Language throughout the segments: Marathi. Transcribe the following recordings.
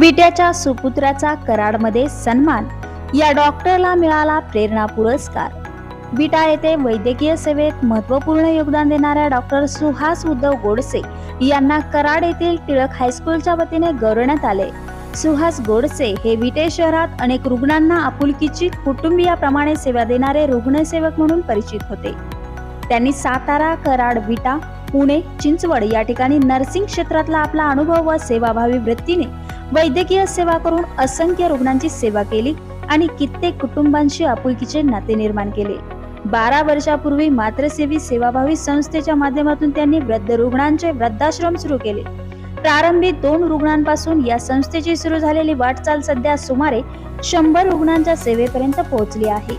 विट्याच्या सुपुत्राचा कराडमध्ये सन्मान, या डॉक्टरला मिळाला प्रेरणा पुरस्कार। विटा येथे वैद्यकीय सेवेत महत्त्वपूर्ण योगदान देणाऱ्या डॉक्टर सुहास उद्धव गोडसे यांना कराड येथील टिळक हायस्कूलच्या वतीने गौरवण्यात आले। सुहास गोडसे हे विटे शहरात अनेक रुग्णांना आपुलकीची कुटुंबियाप्रमाणे सेवा देणारे रुग्णसेवक म्हणून परिचित होते। त्यांनी सातारा, कराड, विटा, पुणे, चिंचवड या ठिकाणी नर्सिंग क्षेत्रातला आपला अनुभव व सेवाभावी वृत्तीने वैद्यकीय सेवा करून असंख्य रुग्णांची सेवा केली आणि कित्येक कुटुंबांशी आपुलकीचे नाते निर्माण केले। 12 वर्षापूर्वी मातृसेवी सेवाभावी संस्थेच्या माध्यमातून त्यांनी वृद्ध रुग्णांचे वृद्धाश्रम सुरू केले। प्रारंभी 2 रुग्णांपासून या संस्थेची सुरू झालेली वाटचाल सध्या सुमारे 100 रुग्णांच्या सेवेपर्यंत पोहोचली आहे।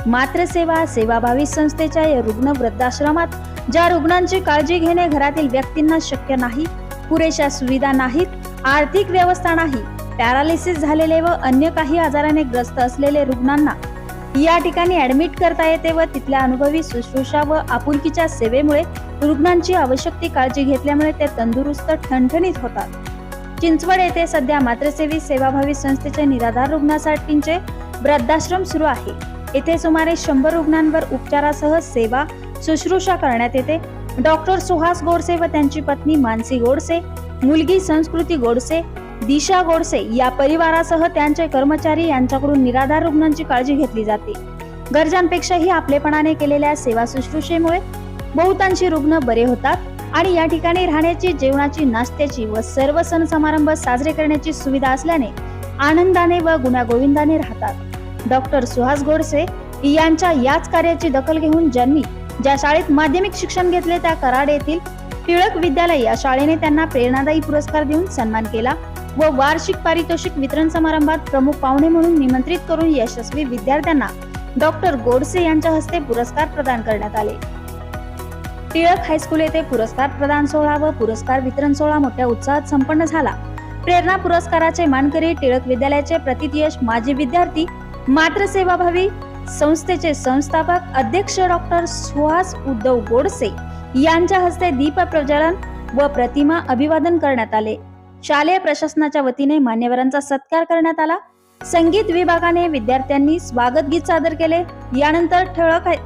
मातृसेवा सेवाभावी संस्थेच्या या रुग्ण वृद्धाश्रमात ज्या रुग्णांची काळजी घेणे घरातील व्यक्तींना शक्य नाही, पुरेशा सुविधा नाहीत, आर्थिक व्यवस्था नाही, पॅरालिसिस झालेले व अन्य काही आजाराने ग्रस्त असलेले रुग्णांना या ठिकाणी ऍडमिट करता येते व तिथल्या अनुभवी शुश्रूषा व आपुलकीच्या सेवेमुळे रुग्णांची आवश्यक ती काळजी घेतल्यामुळे ते तंदुरुस्त ठणठणीत होतात। चिंचवड येथे सध्या मातृसेवी सेवाभावी संस्थेचे निराधार रुग्णांसाठीचे वृद्धाश्रम सुरू आहे। येथे सुमारे 100 रुग्णांवर उपचारासह सेवा शुश्रूषा करण्यात येते। डॉक्टर सुहास गोडसे व त्यांची पत्नी मानसी गोडसे, मुलगी संस्कृती गोडसे, दिशा गोडसे या परिवारासह त्यांचे कर्मचारी यांच्याकडून निराधार रुग्णांची काळजी घेतली जाते। गरजांपेक्षाही आपलेपणाने केलेल्या सेवा शुश्रूषेमुळे बहुतांशी रुग्ण बरे होतात आणि या ठिकाणी राहण्याची, जेवणाची, नाश्त्याची व सर्व सण समारंभ साजरे करण्याची सुविधा असल्याने आनंदाने व गुण्यागोविंदाने राहतात। डॉक्टर सुहास गोडसे यांच्या याच कार्याची दखल घेऊन ज्यांनी ज्या शाळेत माध्यमिक शिक्षण घेतले त्या कराड येथील टिळक विद्यालय या शाळेने त्यांना प्रेरणादायी पुरस्कार देऊन सन्मान केला व वार्षिक पारितोषिक वितरण समारंभात प्रमुख पाहुणे म्हणून निमंत्रित करून यशस्वी विद्यार्थ्यांना डॉक्टर गोडसे यांच्या हस्ते पुरस्कार प्रदान करण्यात आले। टिळक हायस्कूल येथे पुरस्कार प्रदान सोहळा व पुरस्कार वितरण सोहळा मोठ्या उत्साहात संपन्न झाला। प्रेरणा पुरस्काराचे मानकरी टिळक विद्यालयाचे प्रतियश माजी विद्यार्थी, मातृसेवाभावी संस्थेचे संस्थापक अध्यक्ष डॉक्टर सुहास उद्धव गोडसे यांच्या हस्ते दीप प्रज्वलन व प्रतिमा अभिवादन करण्यात आले। शालेय प्रशासनाच्या वतीने मान्यवरांचा सत्कार करण्यात आला। संगीत विभागाने विद्यार्थ्यांनी स्वागत गीत सादर केले। यानंतर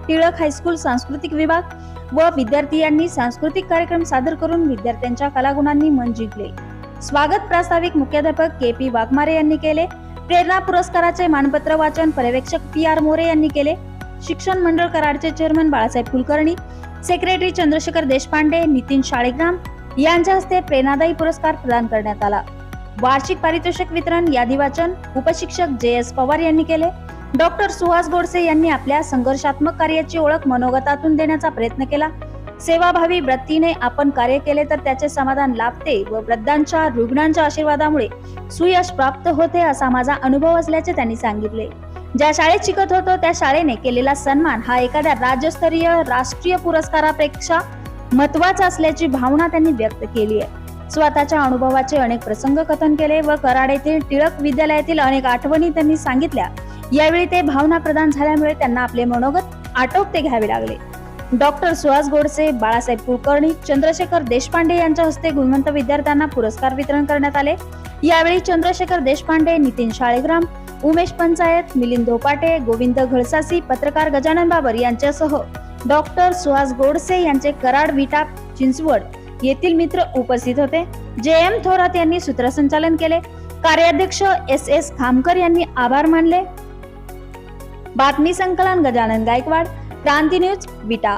टिळक हायस्कूल सांस्कृतिक विभाग व विद्यार्थी यांनी सांस्कृतिक कार्यक्रम सादर करून विद्यार्थ्यांच्या कलागुणांनी मन जिंकले। स्वागत प्रास्ताविक मुख्याध्यापक के.पी. वाघमारे यांनी केले। प्रेरणा पुरस्काराचे मानपत्र वाचन पर्यवेक्षक पी.आर. मोरे यांनी केले। शिक्षण मंडळ कराडचे चेअरमन बाळासाहेब कुलकर्णी, सेक्रेटरी चंद्रशेखर देशपांडे, नितीन शाळेग्राम यांच्या हस्ते प्रेरणादायी पुरस्कार प्रदान करण्यात आला। वार्षिक पारितोषिक वितरण यादी वाचन उपशिक्षक जे.एस. पवार यांनी केले। डॉक्टर सुहास गोडसे यांनी आपल्या संघर्षात्मक कार्याची ओळख मनोगतातून देण्याचा प्रयत्न केला। सेवाभावी वृत्तीने आपण कार्य केले तर त्याचे समाधान लाभते व वृद्धांच्या, रुग्णांच्या आशीर्वादामुळे सुयश प्राप्त होते असा माझा अनुभव असल्याचे त्यांनी सांगितले। ज्या शाळेत शिकत होतो त्या शाळेने केलेला सन्मान हा एखाद्या राज्यस्तरीय, राष्ट्रीय पुरस्कारापेक्षा महत्त्वाचा असल्याची भावना त्यांनी व्यक्त केली आहे। स्वतःच्या अनुभवाचे अनेक प्रसंग कथन केले व कराड येथील टिळक विद्यालयातील अनेक आठवणी त्यांनी सांगितल्या। यावेळी ते भावना प्रदान झाल्यामुळे त्यांना आपले मनोगत आटोपते घ्यावे लागले। डॉक्टर सुहास गोडसे, बाळासाहेब कुलकर्णी, चंद्रशेखर देशपांडे यांच्या हस्ते गुणवंत विद्यार्थ्यांना पुरस्कार वितरण करण्यात आले। यावेळी चंद्रशेखर देशपांडे, नितीन शाळेग्राम, उमेश पंचायत, मिलिंद धोपाटे, गोविंद घळसासी, पत्रकार गजानन बाबर यांच्यासह डॉक्टर सुहास गोडसे यांचे कराड, विटा, चिंचवड येथील मित्र उपस्थित होते। जे.एम. थोरात यांनी सूत्रसंचालन केले। कार्याध्यक्ष एस.एस. खामकर यांनी आभार मानले। बातमी संकलन गजानन गायकवाड, क्रांती न्यूज, विटा।